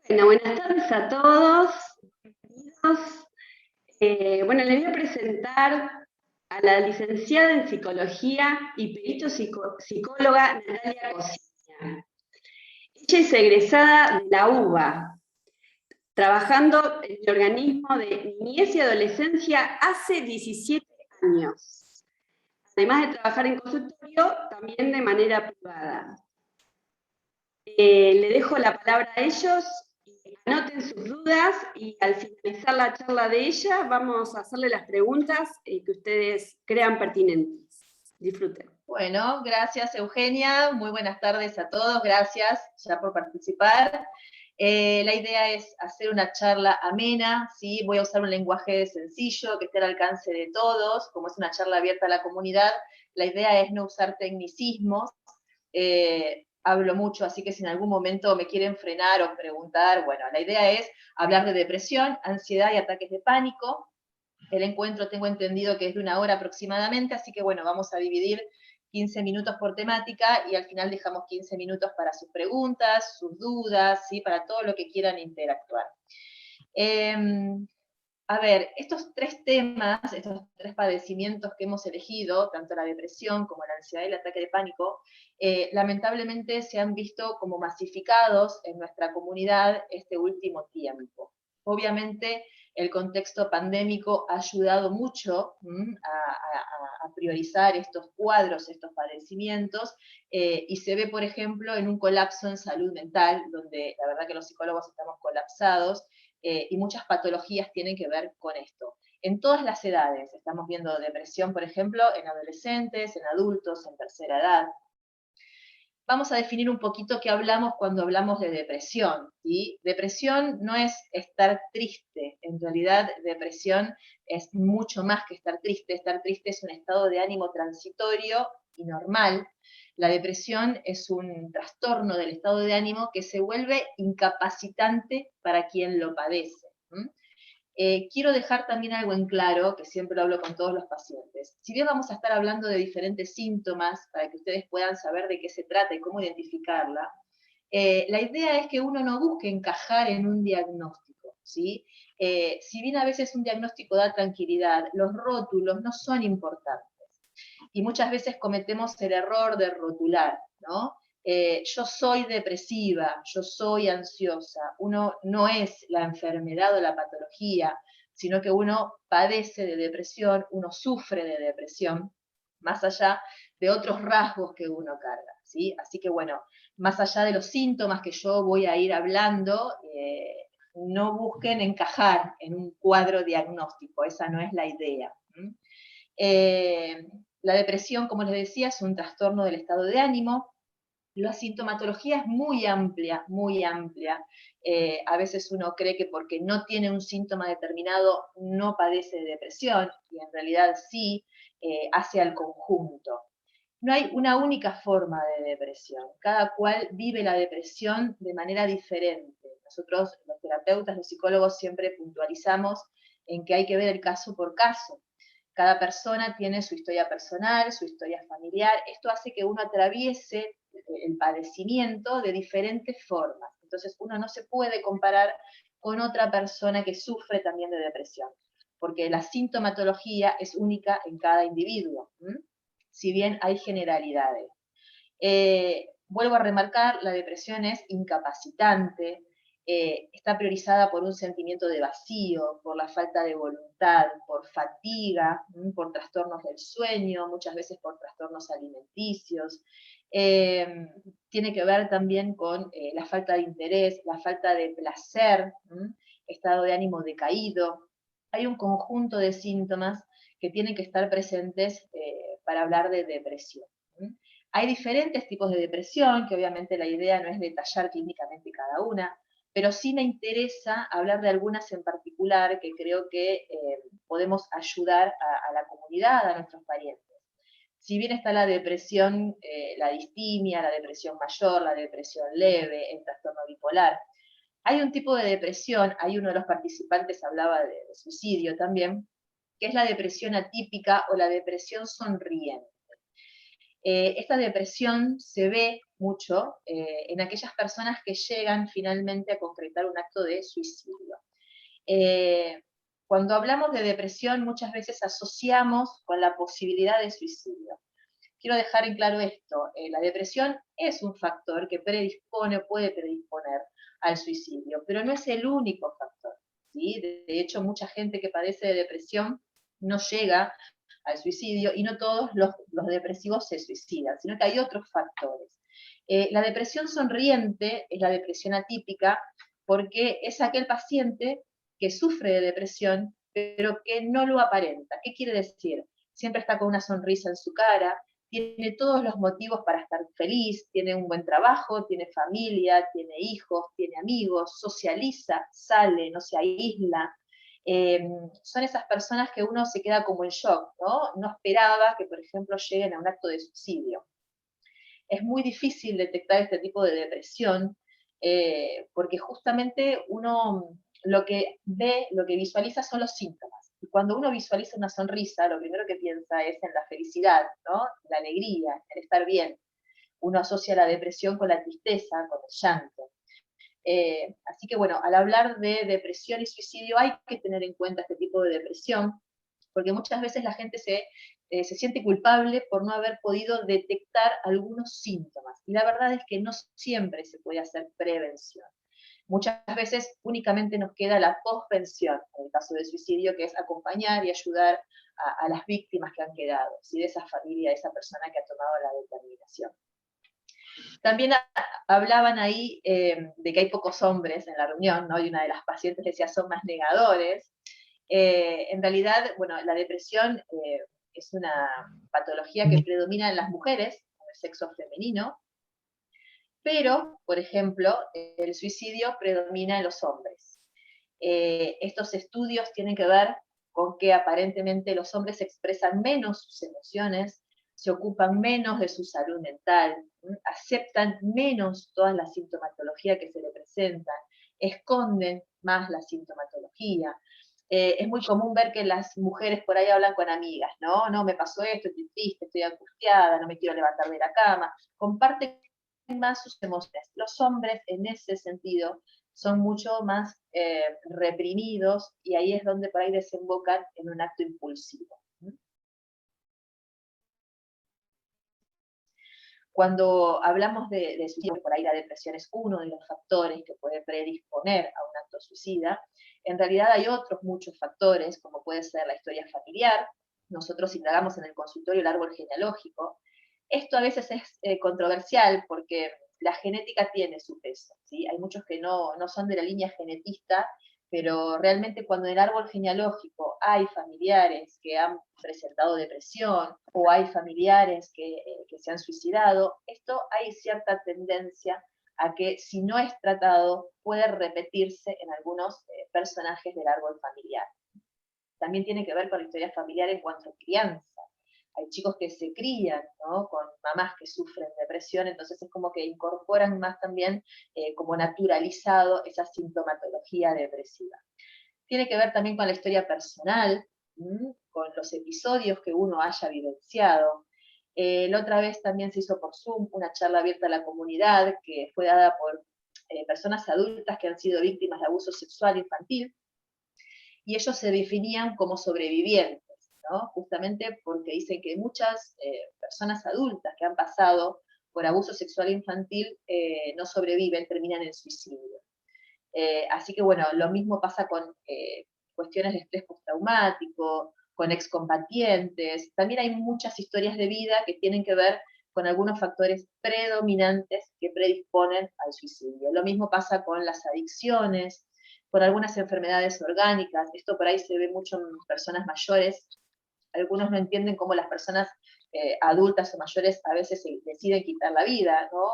Bueno, buenas tardes a todos. Bienvenidos. Bueno, les voy a presentar a la licenciada en Psicología y perito psicóloga Natalia Cosilla. Ella es egresada de la UBA, trabajando en el organismo de niñez y adolescencia hace 17 años. Además de trabajar en consultorio, también de manera privada. Le dejo la palabra a ellos. Anoten sus dudas y al finalizar la charla de ella vamos a hacerle las preguntas que ustedes crean pertinentes. Disfruten. Bueno, gracias Eugenia, muy buenas tardes a todos, gracias ya por participar. La idea es hacer una charla amena, ¿sí? Voy a usar un lenguaje sencillo que esté al alcance de todos, como es una charla abierta a la comunidad, la idea es no usar tecnicismos, hablo mucho, así que si en algún momento me quieren frenar o preguntar, bueno, la idea es hablar de depresión, ansiedad y ataques de pánico. El encuentro tengo entendido que es de 1 hora aproximadamente, así que bueno, vamos a dividir 15 minutos por temática y al final dejamos 15 minutos para sus preguntas, sus dudas, ¿sí? Para todo lo que quieran interactuar. A ver, estos 3 temas, estos 3 padecimientos que hemos elegido, tanto la depresión como la ansiedad y el ataque de pánico, lamentablemente se han visto como masificados en nuestra comunidad este último tiempo. Obviamente el contexto pandémico ha ayudado mucho a priorizar estos cuadros, estos padecimientos, y se ve, por ejemplo, en un colapso en salud mental, donde la verdad que los psicólogos estamos colapsados, y muchas patologías tienen que ver con esto. En todas las edades, estamos viendo depresión, por ejemplo, en adolescentes, en adultos, en tercera edad. Vamos a definir un poquito qué hablamos cuando hablamos de depresión, ¿sí? Depresión no es estar triste, en realidad depresión es mucho más que estar triste es un estado de ánimo transitorio y normal. La depresión es un trastorno del estado de ánimo que se vuelve incapacitante para quien lo padece. Quiero dejar también algo en claro, que siempre lo hablo con todos los pacientes. Si bien vamos a estar hablando de diferentes síntomas, para que ustedes puedan saber de qué se trata y cómo identificarla, la idea es que uno no busque encajar en un diagnóstico, ¿sí? Si bien a veces un diagnóstico da tranquilidad, los rótulos no son importantes. Y muchas veces cometemos el error de rotular, ¿no? Yo soy depresiva, yo soy ansiosa. Uno no es la enfermedad o la patología, sino que uno padece de depresión, uno sufre de depresión, más allá de otros rasgos que uno carga, ¿sí? Así que bueno, más allá de los síntomas que yo voy a ir hablando, no busquen encajar en un cuadro diagnóstico, esa no es la idea. La depresión, como les decía, es un trastorno del estado de ánimo. La sintomatología es muy amplia, muy amplia. A veces uno cree que porque no tiene un síntoma determinado no padece de depresión, y en realidad sí, hace al conjunto. No hay una única forma de depresión. Cada cual vive la depresión de manera diferente. Nosotros, los terapeutas, los psicólogos, siempre puntualizamos en que hay que ver el caso por caso. Cada persona tiene su historia personal, su historia familiar. Esto hace que uno atraviese el padecimiento de diferentes formas. Entonces uno no se puede comparar con otra persona que sufre también de depresión, porque la sintomatología es única en cada individuo, si bien hay generalidades. Vuelvo a remarcar, la depresión es incapacitante, está priorizada por un sentimiento de vacío, por la falta de voluntad, por fatiga, por trastornos del sueño, muchas veces por trastornos alimenticios. Tiene que ver también con la falta de interés, la falta de placer, estado de ánimo decaído. Hay un conjunto de síntomas que tienen que estar presentes para hablar de depresión. Hay diferentes tipos de depresión, que obviamente la idea no es detallar clínicamente cada una, pero sí me interesa hablar de algunas en particular que creo que podemos ayudar a la comunidad, a nuestros parientes. Si bien está la depresión, la distimia, la depresión mayor, la depresión leve, el trastorno bipolar, hay un tipo de depresión, hay uno de los participantes hablaba de suicidio también, que es la depresión atípica o la depresión sonriente. Esta depresión se ve mucho en aquellas personas que llegan finalmente a concretar un acto de suicidio. Cuando hablamos de depresión, muchas veces asociamos con la posibilidad de suicidio. Quiero dejar en claro esto, la depresión es un factor que predispone o puede predisponer al suicidio, pero no es el único factor, ¿sí? De hecho, mucha gente que padece de depresión no llega al suicidio y no todos los depresivos se suicidan, sino que hay otros factores. La depresión sonriente es la depresión atípica porque es aquel paciente que sufre de depresión pero que no lo aparenta. ¿Qué quiere decir? Siempre está con una sonrisa en su cara, tiene todos los motivos para estar feliz, tiene un buen trabajo, tiene familia, tiene hijos, tiene amigos, socializa, sale, no se aísla. Son esas personas que uno se queda como en shock, ¿no? No esperaba que, por ejemplo, lleguen a un acto de suicidio. Es muy difícil detectar este tipo de depresión porque justamente uno lo que ve, lo que visualiza son los síntomas. Y cuando uno visualiza una sonrisa, lo primero que piensa es en la felicidad, ¿no? La alegría, el estar bien. Uno asocia la depresión con la tristeza, con el llanto. Así que bueno, al hablar de depresión y suicidio hay que tener en cuenta este tipo de depresión, porque muchas veces la gente se siente culpable por no haber podido detectar algunos síntomas. Y la verdad es que no siempre se puede hacer prevención. Muchas veces únicamente nos queda la posvención, en el caso de suicidio, que es acompañar y ayudar a las víctimas que han quedado, ¿sí? De esa familia, de esa persona que ha tomado la determinación. También hablaban ahí de que hay pocos hombres en la reunión, ¿no? Y una de las pacientes decía, son más negadores. En realidad, bueno, la depresión es una patología que predomina en las mujeres, en el sexo femenino, pero, por ejemplo, el suicidio predomina en los hombres. Estos estudios tienen que ver con que aparentemente los hombres expresan menos sus emociones, se ocupan menos de su salud mental, aceptan menos toda la sintomatología que se le presenta, esconden más la sintomatología. Es muy común ver que las mujeres por ahí hablan con amigas, ¿no? No, me pasó esto, estoy triste, estoy angustiada, no me quiero levantar de la cama. Comparten más sus emociones. Los hombres, en ese sentido, son mucho más reprimidos y ahí es donde por ahí desembocan en un acto impulsivo. Cuando hablamos de suicidio, por ahí la depresión es uno de los factores que puede predisponer a un acto suicida, en realidad hay otros muchos factores, como puede ser la historia familiar. Nosotros indagamos en el consultorio el árbol genealógico. Esto a veces es controversial porque la genética tiene su peso, ¿sí? Hay muchos que no son de la línea genetista, pero realmente cuando en el árbol genealógico hay familiares que han presentado depresión o hay familiares que se han suicidado, esto hay cierta tendencia a que si no es tratado puede repetirse en algunos personajes del árbol familiar. También tiene que ver con la historia familiar en cuanto a crianza. Hay chicos que se crían, ¿no? Con mamás que sufren depresión, entonces es como que incorporan más también como naturalizado esa sintomatología depresiva. Tiene que ver también con la historia personal, con los episodios que uno haya vivenciado. La otra vez también se hizo por Zoom una charla abierta a la comunidad que fue dada por personas adultas que han sido víctimas de abuso sexual infantil, y ellos se definían como sobrevivientes, ¿no? Justamente porque dicen que muchas personas adultas que han pasado por abuso sexual infantil no sobreviven, terminan en suicidio. Así que bueno, lo mismo pasa con cuestiones de estrés postraumático, con excombatientes. También hay muchas historias de vida que tienen que ver con algunos factores predominantes que predisponen al suicidio. Lo mismo pasa con las adicciones, con algunas enfermedades orgánicas. Esto por ahí se ve mucho en personas mayores. Algunos no entienden cómo las personas adultas o mayores a veces se deciden quitar la vida, ¿no?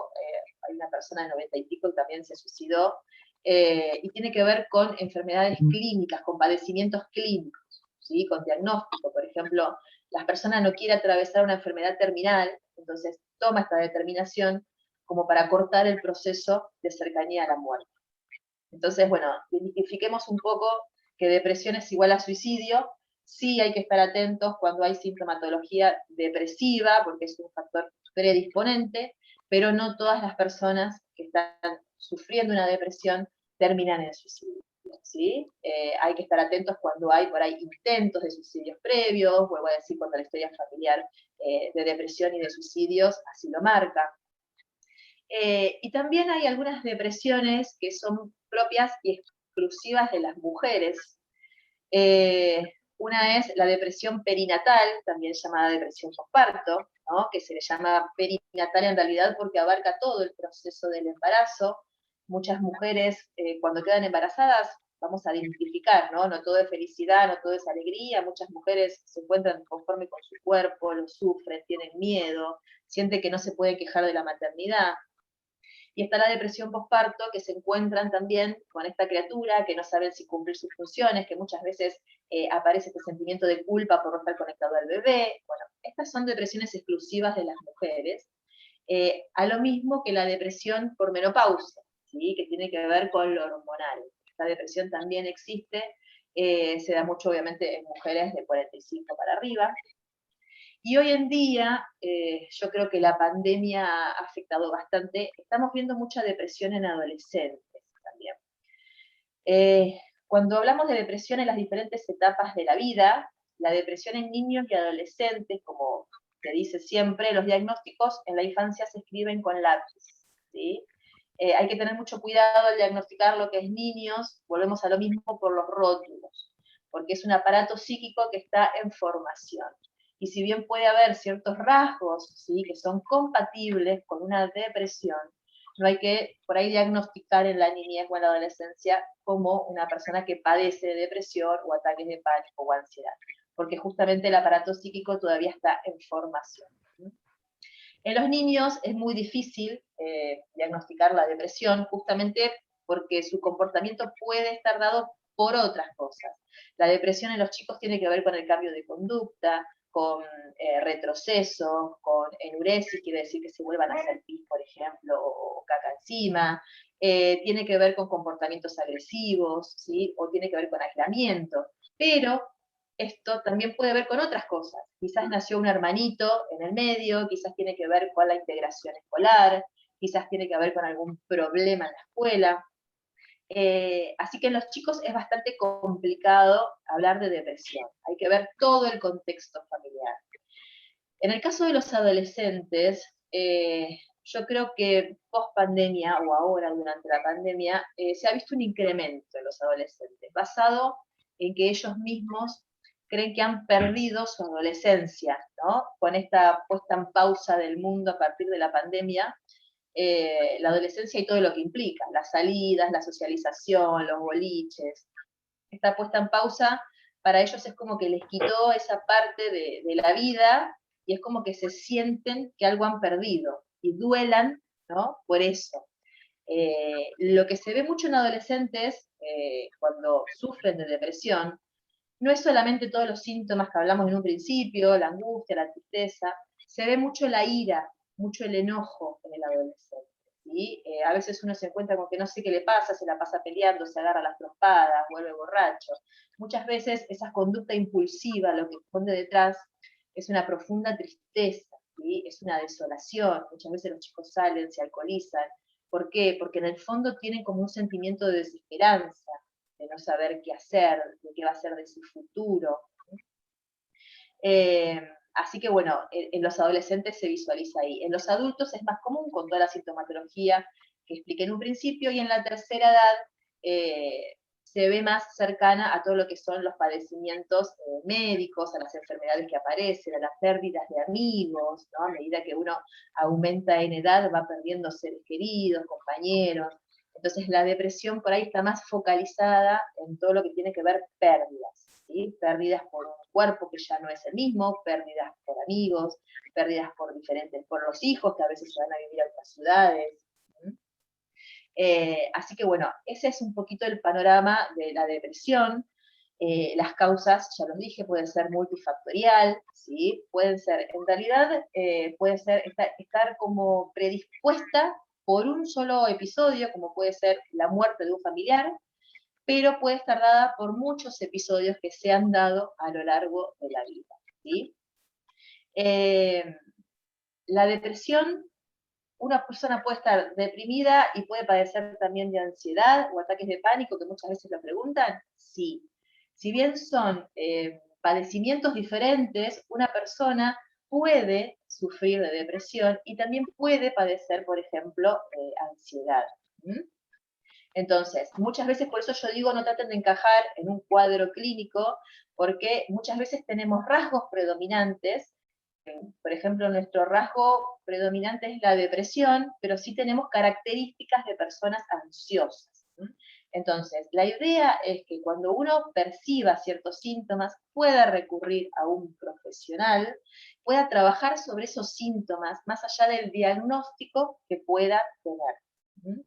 Hay una persona de 90 y pico que también se suicidó, y tiene que ver con enfermedades clínicas, con padecimientos clínicos, ¿sí? Con diagnóstico. Por ejemplo, la persona no quiere atravesar una enfermedad terminal, entonces toma esta determinación como para cortar el proceso de cercanía a la muerte. Entonces, bueno, identifiquemos un poco que depresión es igual a suicidio. Sí hay que estar atentos cuando hay sintomatología depresiva, porque es un factor predisponente, pero no todas las personas que están sufriendo una depresión terminan en suicidio. ¿Sí? Hay que estar atentos cuando hay por ahí intentos de suicidios previos, vuelvo a decir, cuando la historia familiar de depresión y de suicidios así lo marca. Y también hay algunas depresiones que son propias y exclusivas de las mujeres. Una es la depresión perinatal, también llamada depresión postparto, ¿no? Que se le llama perinatal en realidad porque abarca todo el proceso del embarazo. Muchas mujeres cuando quedan embarazadas, vamos a identificar, ¿no? No todo es felicidad, no todo es alegría, muchas mujeres se encuentran conforme con su cuerpo, lo sufren, tienen miedo, sienten que no se pueden quejar de la maternidad. Y está la depresión postparto, que se encuentran también con esta criatura, que no saben si cumplir sus funciones, que muchas veces aparece este sentimiento de culpa por no estar conectado al bebé. Bueno, estas son depresiones exclusivas de las mujeres, a lo mismo que la depresión por menopausia, ¿sí? Que tiene que ver con lo hormonal. Esta depresión también existe, se da mucho obviamente en mujeres de 45 para arriba, y hoy en día, yo creo que la pandemia ha afectado bastante. Estamos viendo mucha depresión en adolescentes también. Cuando hablamos de depresión en las diferentes etapas de la vida, la depresión en niños y adolescentes, como se dice siempre, los diagnósticos en la infancia se escriben con lápiz, ¿sí? Hay que tener mucho cuidado al diagnosticar lo que es niños, volvemos a lo mismo por los rótulos, porque es un aparato psíquico que está en formación. Y si bien puede haber ciertos rasgos, ¿sí?, que son compatibles con una depresión, no hay que por ahí diagnosticar en la niñez o en la adolescencia como una persona que padece de depresión o ataques de pánico o ansiedad, porque justamente el aparato psíquico todavía está en formación. En los niños es muy difícil diagnosticar la depresión, justamente porque su comportamiento puede estar dado por otras cosas. La depresión en los chicos tiene que ver con el cambio de conducta, con retroceso, con enuresis, quiere decir que se vuelvan a hacer pis, por ejemplo, o caca encima, tiene que ver con comportamientos agresivos, ¿sí? O tiene que ver con aislamiento, pero esto también puede ver con otras cosas. Quizás nació un hermanito en el medio, quizás tiene que ver con la integración escolar, quizás tiene que ver con algún problema en la escuela. Así que en los chicos es bastante complicado hablar de depresión. Hay que ver todo el contexto familiar. En el caso de los adolescentes, yo creo que post pandemia o ahora durante la pandemia se ha visto un incremento en los adolescentes, basado en que ellos mismos creen que han perdido su adolescencia, ¿no? Con esta puesta en pausa del mundo a partir de la pandemia, la adolescencia y todo lo que implica, las salidas, la socialización, los boliches. Esta puesta en pausa para ellos es como que les quitó esa parte de la vida y es como que se sienten que algo han perdido y duelan, ¿no?, por eso. Lo que se ve mucho en adolescentes cuando sufren de depresión no es solamente todos los síntomas que hablamos en un principio, la angustia, la tristeza, se ve mucho la ira, mucho el enojo en el adolescente. ¿Sí? A veces uno se encuentra con que no sé qué le pasa, se la pasa peleando, se agarra las trompadas, vuelve borracho. Muchas veces esa conducta impulsiva, lo que esconde detrás, es una profunda tristeza, ¿sí? Es una desolación. Muchas veces los chicos salen, se alcoholizan. ¿Por qué? Porque en el fondo tienen como un sentimiento de desesperanza, de no saber qué hacer, de qué va a ser de su futuro. Así que bueno, en los adolescentes se visualiza ahí. En los adultos es más común con toda la sintomatología que expliqué en un principio, y en la tercera edad se ve más cercana a todo lo que son los padecimientos médicos, a las enfermedades que aparecen, a las pérdidas de amigos, ¿no? A medida que uno aumenta en edad va perdiendo seres queridos, compañeros. Entonces la depresión por ahí está más focalizada en todo lo que tiene que ver pérdidas, ¿sí? Pérdidas por un cuerpo que ya no es el mismo, pérdidas por amigos, pérdidas por los hijos que a veces se van a vivir a otras ciudades. Así que bueno, ese es un poquito el panorama de la depresión. Las causas, ya los dije, pueden ser multifactorial, ¿sí? Pueden ser, en realidad, puede ser estar como predispuesta por un solo episodio, como puede ser la muerte de un familiar, pero puede estar dada por muchos episodios que se han dado a lo largo de la vida, ¿sí? La depresión una persona puede estar deprimida y puede padecer también de ansiedad o ataques de pánico, que muchas veces lo preguntan. Sí. Si bien son padecimientos diferentes, una persona puede sufrir de depresión y también puede padecer, por ejemplo, ansiedad. ¿Mm? Entonces, muchas veces, por eso yo digo, no traten de encajar en un cuadro clínico, porque muchas veces tenemos rasgos predominantes. Por ejemplo, nuestro rasgo predominante es la depresión, pero sí tenemos características de personas ansiosas. Entonces, la idea es que cuando uno perciba ciertos síntomas, pueda recurrir a un profesional, pueda trabajar sobre esos síntomas, más allá del diagnóstico que pueda tener.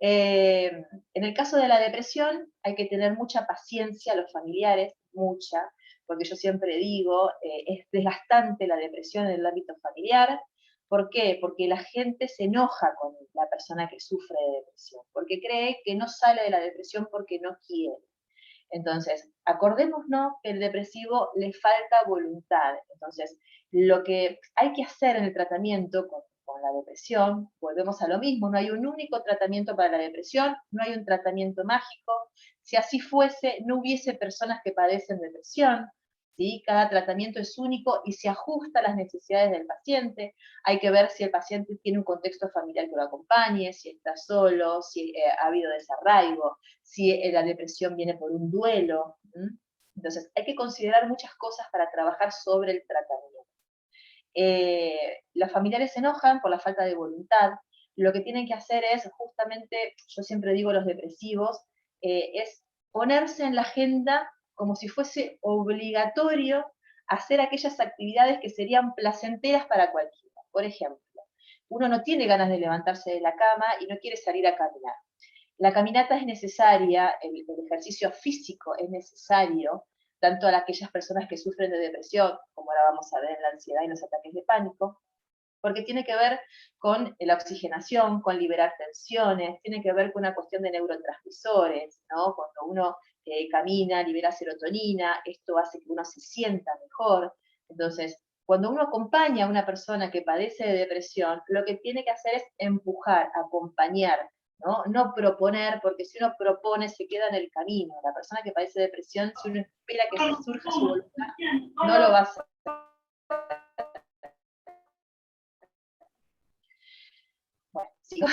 En el caso de la depresión hay que tener mucha paciencia a los familiares, mucha, porque yo siempre digo, es desgastante la depresión en el ámbito familiar. ¿Por qué? Porque la gente se enoja con la persona que sufre de depresión, porque cree que no sale de la depresión porque no quiere. Entonces, acordémonos que el depresivo le falta voluntad. Entonces, lo que hay que hacer en el tratamiento con la depresión, volvemos a lo mismo, no hay un único tratamiento para la depresión, no hay un tratamiento mágico. Si así fuese, no hubiese personas que padecen depresión. ¿Sí? Cada tratamiento es único y se ajusta a las necesidades del paciente. Hay que ver si el paciente tiene un contexto familiar que lo acompañe, si está solo, si ha habido desarraigo, si la depresión viene por un duelo. Entonces, hay que considerar muchas cosas para trabajar sobre el tratamiento. Los familiares se enojan por la falta de voluntad. Lo que tienen que hacer es, justamente, yo siempre digo los depresivos, es ponerse en la agenda como si fuese obligatorio hacer aquellas actividades que serían placenteras para cualquiera. Por ejemplo, uno no tiene ganas de levantarse de la cama y no quiere salir a caminar. La caminata es necesaria, el ejercicio físico es necesario, tanto a aquellas personas que sufren de depresión, como ahora vamos a ver en la ansiedad y los ataques de pánico, porque tiene que ver con la oxigenación, con liberar tensiones, tiene que ver con una cuestión de neurotransmisores, ¿no? Cuando uno camina, libera serotonina, esto hace que uno se sienta mejor. Entonces, cuando uno acompaña a una persona que padece de depresión, lo que tiene que hacer es empujar, acompañar, no proponer, porque si uno propone se queda en el camino. La persona que padece de depresión, si uno espera que se surja su voluntad, no lo va a hacer. Bueno, sigo.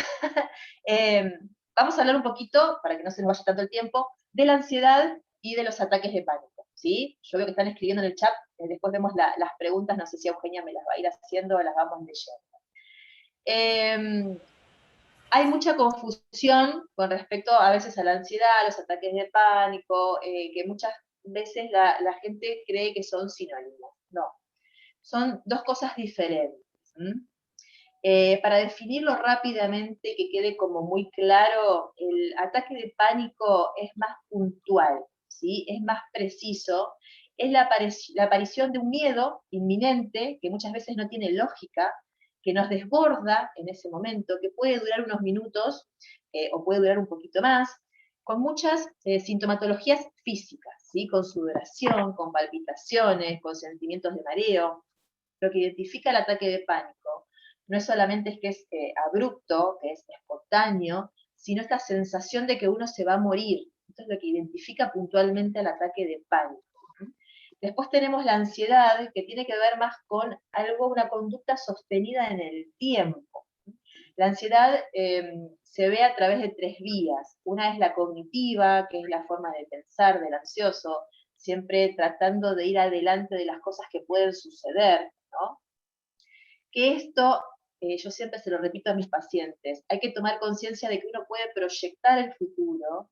Vamos a hablar un poquito, para que no se nos vaya tanto el tiempo, de la ansiedad y de los ataques de pánico. ¿Sí? Yo veo que están escribiendo en el chat, después vemos las preguntas, no sé si Eugenia me las va a ir haciendo o las vamos leyendo. Hay mucha confusión con respecto a veces a la ansiedad, a los ataques de pánico, que muchas veces la gente cree que son sinónimos. No, son dos cosas diferentes. Para definirlo rápidamente, que quede como muy claro, el ataque de pánico es más puntual, ¿sí? Es más preciso, es la aparición de un miedo inminente, que muchas veces no tiene lógica, que nos desborda en ese momento, que puede durar unos minutos o puede durar un poquito más, con muchas sintomatologías físicas, ¿sí? Con sudoración, con palpitaciones, con sentimientos de mareo. Lo que identifica el ataque de pánico no es solamente que es abrupto, que es espontáneo, sino esta sensación de que uno se va a morir. Esto es lo que identifica puntualmente el ataque de pánico. Después tenemos la ansiedad, que tiene que ver más con algo, una conducta sostenida en el tiempo. La ansiedad se ve a través de tres vías. Una es la cognitiva, que es la forma de pensar del ansioso, siempre tratando de ir adelante de las cosas que pueden suceder, ¿no? Que esto, yo siempre se lo repito a mis pacientes, hay que tomar conciencia de que uno puede proyectar el futuro,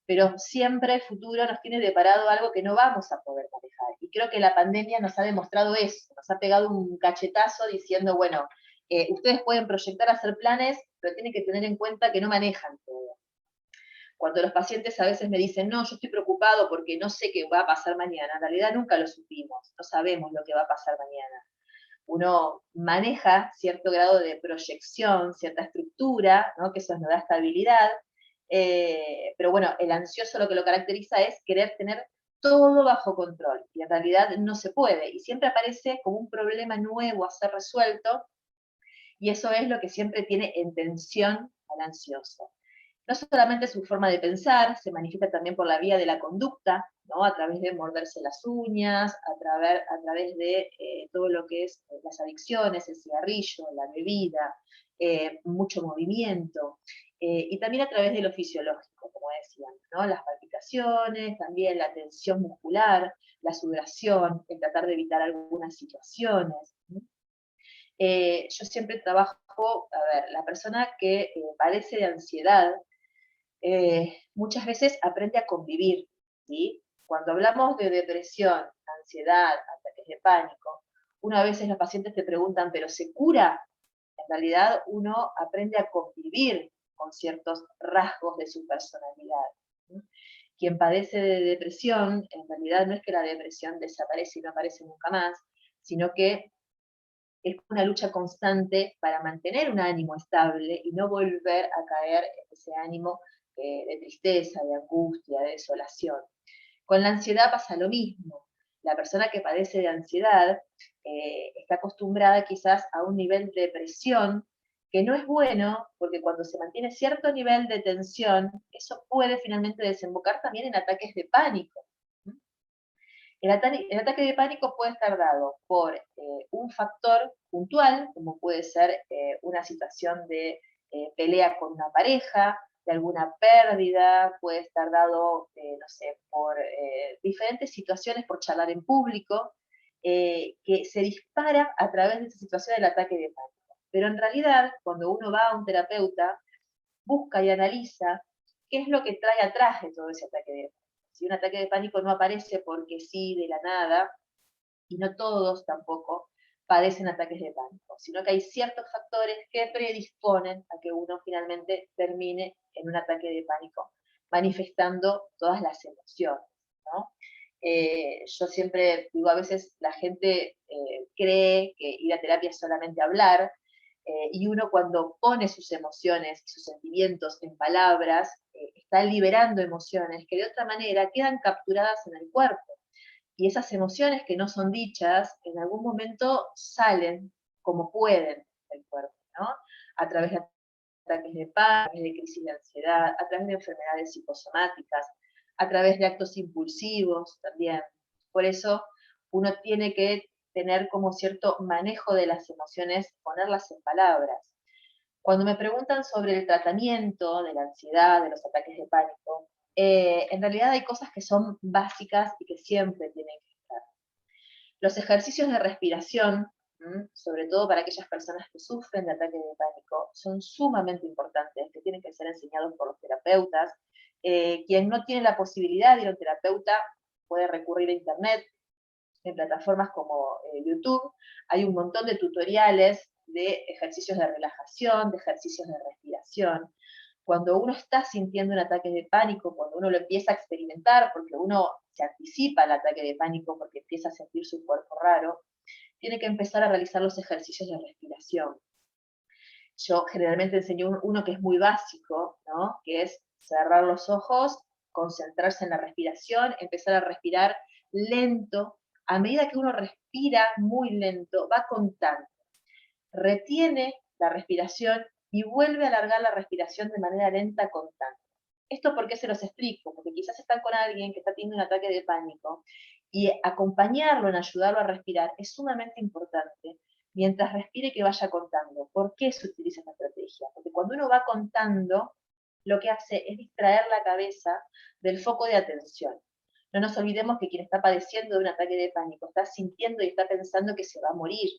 pero siempre el futuro nos tiene deparado algo que no vamos a poder manejar. Y creo que la pandemia nos ha demostrado eso, nos ha pegado un cachetazo diciendo, bueno, ustedes pueden proyectar, hacer planes, pero tienen que tener en cuenta que no manejan todo. Cuando los pacientes a veces me dicen, no, yo estoy preocupado porque no sé qué va a pasar mañana, en realidad nunca lo supimos, no sabemos lo que va a pasar mañana. Uno maneja cierto grado de proyección, cierta estructura, ¿no? Que eso nos da estabilidad, pero bueno, el ansioso lo que lo caracteriza es querer tener todo bajo control, y en realidad no se puede, y siempre aparece como un problema nuevo a ser resuelto, Y eso es lo que siempre tiene en tensión al ansioso. No solamente su forma de pensar, se manifiesta también por la vía de la conducta, ¿no? A través de morderse las uñas, a través de todo lo que es las adicciones, el cigarrillo, la bebida, mucho movimiento, y también a través de lo fisiológico, como decían, ¿no? Las palpitaciones, también la tensión muscular, la sudoración, el tratar de evitar algunas situaciones, ¿no? Yo siempre trabajo, a ver, la persona que padece de ansiedad, muchas veces aprende a convivir, ¿sí? Cuando hablamos de depresión, ansiedad, ataques de pánico, a veces los pacientes te preguntan, ¿pero se cura? En realidad uno aprende a convivir con ciertos rasgos de su personalidad, ¿sí? Quien padece de depresión, en realidad no es que la depresión desaparece y no aparece nunca más, sino que es una lucha constante para mantener un ánimo estable y no volver a caer en ese ánimo de tristeza, de angustia, de desolación. Con la ansiedad pasa lo mismo. La persona que padece de ansiedad está acostumbrada quizás a un nivel de presión que no es bueno, porque cuando se mantiene cierto nivel de tensión, eso puede finalmente desembocar también en ataques de pánico. El ataque de pánico puede estar dado por un factor puntual, como puede ser una situación de pelea con una pareja, de alguna pérdida, puede estar dado, no sé, por diferentes situaciones, por charlar en público, que se dispara a través de esa situación del ataque de pánico. Pero en realidad, cuando uno va a un terapeuta, busca y analiza qué es lo que trae atrás de todo ese ataque de pánico. Si un ataque de pánico no aparece porque sí, de la nada, y no todos tampoco padecen ataques de pánico, sino que hay ciertos factores que predisponen a que uno finalmente termine en un ataque de pánico, manifestando todas las emociones, ¿no? Yo siempre digo, a veces la gente cree que ir a terapia es solamente hablar, y uno cuando pone sus emociones y sus sentimientos en palabras, está liberando emociones que de otra manera quedan capturadas en el cuerpo. Y esas emociones que no son dichas, en algún momento salen como pueden del cuerpo, ¿no? A través de ataques de pánico, a través de crisis de ansiedad, a través de enfermedades psicosomáticas, a través de actos impulsivos también. Por eso uno tiene que tener como cierto manejo de las emociones, ponerlas en palabras. Cuando me preguntan sobre el tratamiento de la ansiedad, de los ataques de pánico, en realidad hay cosas que son básicas y que siempre tienen que estar. Los ejercicios de respiración, sobre todo para aquellas personas que sufren de ataques de pánico, son sumamente importantes, que tienen que ser enseñados por los terapeutas. Quien no tiene la posibilidad de ir a un terapeuta puede recurrir a internet, en plataformas como YouTube, hay un montón de tutoriales de ejercicios de relajación, de ejercicios de respiración. Cuando uno está sintiendo un ataque de pánico, cuando uno lo empieza a experimentar, porque uno se anticipa al ataque de pánico porque empieza a sentir su cuerpo raro, tiene que empezar a realizar los ejercicios de respiración. Yo generalmente enseño uno que es muy básico, ¿no? Que es cerrar los ojos, concentrarse en la respiración, empezar a respirar lento. A medida que uno respira muy lento, va contando. Retiene la respiración y vuelve a alargar la respiración de manera lenta contando. ¿Esto por qué se los explico? Porque quizás están con alguien que está teniendo un ataque de pánico y acompañarlo en ayudarlo a respirar es sumamente importante. Mientras respire, que vaya contando. ¿Por qué se utiliza esta estrategia? Porque cuando uno va contando, lo que hace es distraer la cabeza del foco de atención. No nos olvidemos que quien está padeciendo de un ataque de pánico está sintiendo y está pensando que se va a morir.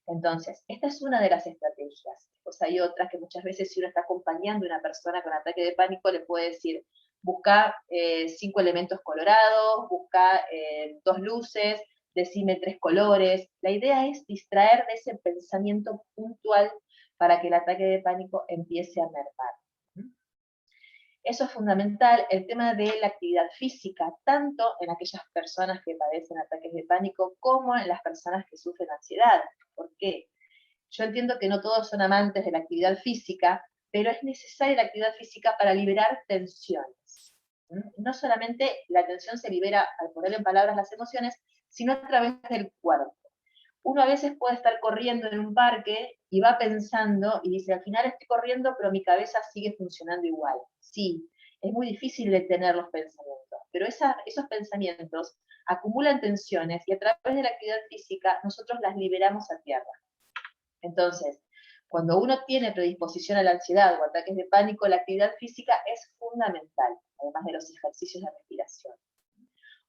Entonces, esta es una de las estrategias. Pues hay otras que muchas veces si uno está acompañando a una persona con ataque de pánico, le puede decir, busca 5 elementos colorados, busca 2 luces, decime 3 colores. La idea es distraer de ese pensamiento puntual para que el ataque de pánico empiece a mermar. Eso es fundamental, el tema de la actividad física, tanto en aquellas personas que padecen ataques de pánico como en las personas que sufren ansiedad. ¿Por qué? Yo entiendo que no todos son amantes de la actividad física, pero es necesaria la actividad física para liberar tensiones. No solamente la tensión se libera al poner en palabras las emociones, sino a través del cuerpo. uno a veces puede estar corriendo en un parque y va pensando y dice, al final estoy corriendo, pero mi cabeza sigue funcionando igual. Sí, es muy difícil detener los pensamientos, pero esos pensamientos acumulan tensiones y a través de la actividad física nosotros las liberamos a tierra. Entonces, cuando uno tiene predisposición a la ansiedad o ataques de pánico, la actividad física es fundamental, además de los ejercicios de respiración.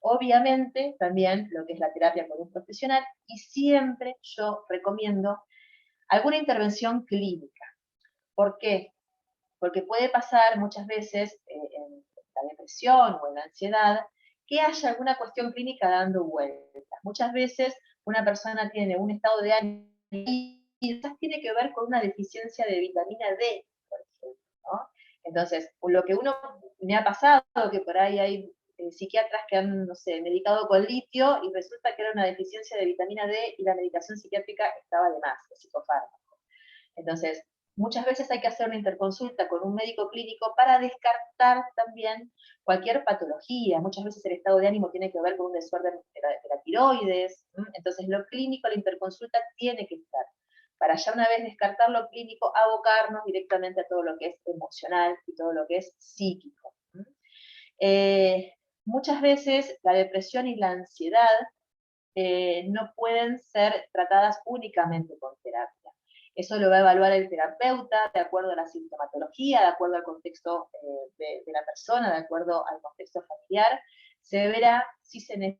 Obviamente, también lo que es la terapia con un profesional, y siempre yo recomiendo alguna intervención clínica. ¿Por qué? Porque puede pasar muchas veces en la depresión o en la ansiedad que haya alguna cuestión clínica dando vueltas. Muchas veces una persona tiene un estado de ánimo y quizás tiene que ver con una deficiencia de vitamina D, por ejemplo, ¿no? Entonces, lo que uno me ha pasado, que por ahí hay psiquiatras que han, no sé, medicado con litio y resulta que era una deficiencia de vitamina D y la medicación psiquiátrica estaba de más, de psicofármaco. Entonces, muchas veces hay que hacer una interconsulta con un médico clínico para descartar también cualquier patología. Muchas veces el estado de ánimo tiene que ver con un desorden de la tiroides. Entonces, lo clínico, la interconsulta tiene que estar. Para ya una vez descartar lo clínico, abocarnos directamente a todo lo que es emocional y todo lo que es psíquico. Muchas veces la depresión y la ansiedad no pueden ser tratadas únicamente con terapia. Eso lo va a evaluar el terapeuta de acuerdo a la sintomatología, de acuerdo al contexto de la persona, de acuerdo al contexto familiar. Se verá si se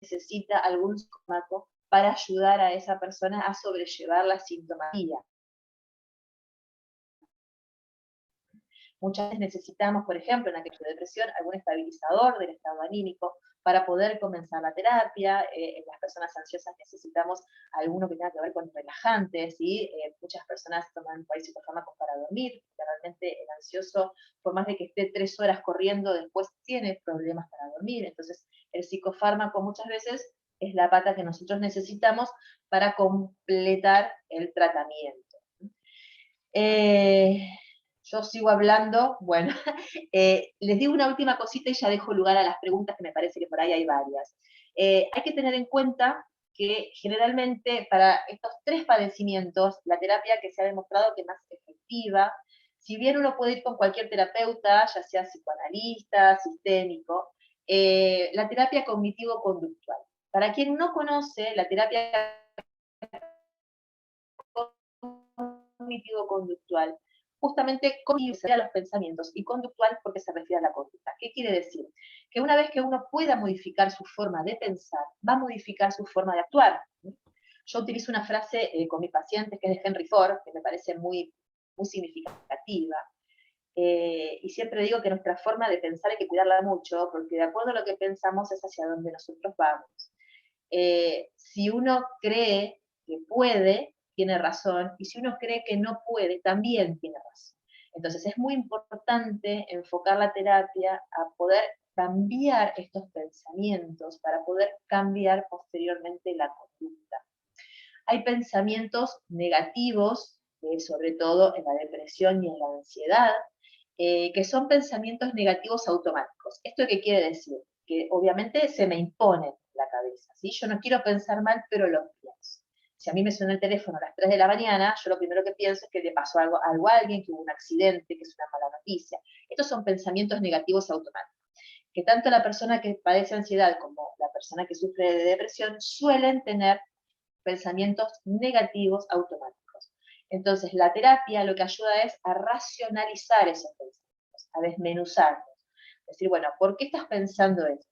necesita algún psicólogo para ayudar a esa persona a sobrellevar la sintomatología. Muchas veces necesitamos, por ejemplo, en aquella depresión, algún estabilizador del estado anímico para poder comenzar la terapia. En las personas ansiosas necesitamos alguno que tenga que ver con relajantes, ¿sí? Muchas personas toman por ahí psicofármacos para dormir, porque realmente el ansioso, por más de que esté 3 horas corriendo, después tiene problemas para dormir. Entonces, el psicofármaco muchas veces es la pata que nosotros necesitamos para completar el tratamiento. Yo sigo hablando, bueno, les digo una última cosita y ya dejo lugar a las preguntas, que me parece que por ahí hay varias. Hay que tener en cuenta que generalmente para estos 3 padecimientos, la terapia que se ha demostrado que es más efectiva, si bien uno puede ir con cualquier terapeuta, ya sea psicoanalista, sistémico, la terapia cognitivo-conductual. Para quien no conoce, la terapia cognitivo-conductual justamente a los pensamientos, y conductual porque se refiere a la conducta. ¿Qué quiere decir? Que una vez que uno pueda modificar su forma de pensar, va a modificar su forma de actuar. Yo utilizo una frase con mis pacientes que es de Henry Ford, que me parece muy, muy significativa, y siempre digo que nuestra forma de pensar hay que cuidarla mucho, porque de acuerdo a lo que pensamos es hacia donde nosotros vamos. Si uno cree que puede, tiene razón, y si uno cree que no puede, también tiene razón. Entonces es muy importante enfocar la terapia a poder cambiar estos pensamientos para poder cambiar posteriormente la conducta. Hay pensamientos negativos, sobre todo en la depresión y en la ansiedad, que son pensamientos negativos automáticos. ¿Esto qué quiere decir? Que obviamente se me impone la cabeza, ¿sí? Yo no quiero pensar mal, pero lo pienso. Si a mí me suena el teléfono a las 3 de la mañana, yo lo primero que pienso es que le pasó algo a alguien, que hubo un accidente, que es una mala noticia. Estos son pensamientos negativos automáticos, que tanto la persona que padece ansiedad como la persona que sufre de depresión suelen tener pensamientos negativos automáticos. Entonces, la terapia lo que ayuda es a racionalizar esos pensamientos, a desmenuzarlos. Es decir, bueno, ¿por qué estás pensando esto?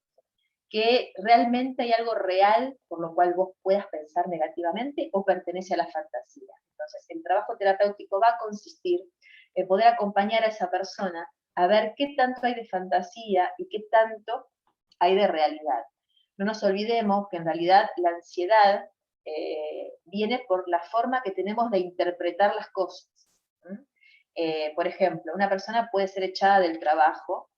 ¿Que realmente hay algo real por lo cual vos puedas pensar negativamente o pertenece a la fantasía? Entonces, el trabajo terapéutico va a consistir en poder acompañar a esa persona a ver qué tanto hay de fantasía y qué tanto hay de realidad. No nos olvidemos que en realidad la ansiedad viene por la forma que tenemos de interpretar las cosas. Por ejemplo, una persona puede ser echada del trabajo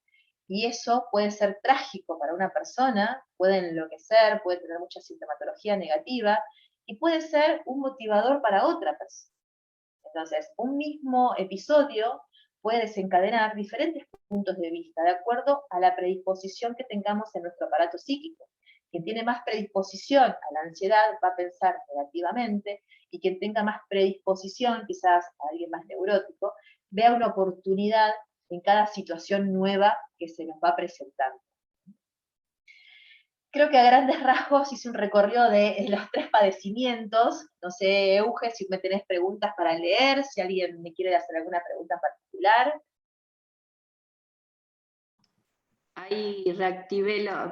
y eso puede ser trágico para una persona, puede enloquecer, puede tener mucha sintomatología negativa y puede ser un motivador para otra persona. Entonces, un mismo episodio puede desencadenar diferentes puntos de vista de acuerdo a la predisposición que tengamos en nuestro aparato psíquico. Quien tiene más predisposición a la ansiedad va a pensar negativamente, y quien tenga más predisposición, quizás a alguien más neurótico, vea una oportunidad en cada situación nueva que se nos va presentando. Creo que a grandes rasgos hice un recorrido de los 3 padecimientos. No sé, Euge, si me tenés preguntas para leer, si alguien me quiere hacer alguna pregunta en particular. Ahí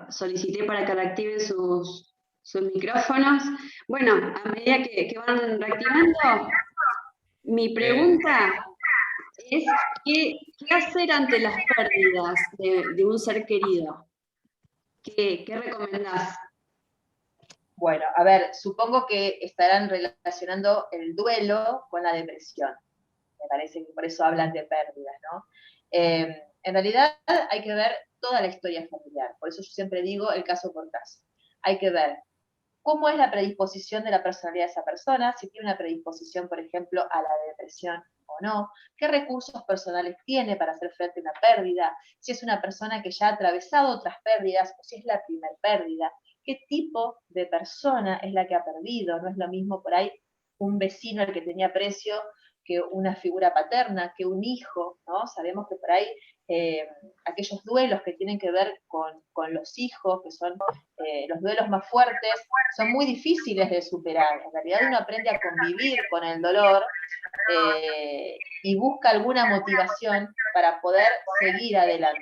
solicité para que reactive sus micrófonos. Bueno, a medida que van reactivando, mi pregunta es, ¿qué hacer ante las pérdidas de un ser querido? ¿Qué recomendás? Bueno, a ver, supongo que estarán relacionando el duelo con la depresión. Me parece que por eso hablan de pérdidas, ¿no? En realidad hay que ver toda la historia familiar, por eso yo siempre digo el caso por caso. Hay que ver cómo es la predisposición de la personalidad de esa persona, si tiene una predisposición, por ejemplo, a la depresión o no, qué recursos personales tiene para hacer frente a una pérdida, si es una persona que ya ha atravesado otras pérdidas o si es la primera pérdida, qué tipo de persona es la que ha perdido. No es lo mismo por ahí un vecino al que tenía aprecio que una figura paterna, que un hijo, ¿no? Sabemos que por ahí aquellos duelos que tienen que ver con los hijos, que son los duelos más fuertes, son muy difíciles de superar. En realidad uno aprende a convivir con el dolor y busca alguna motivación para poder seguir adelante.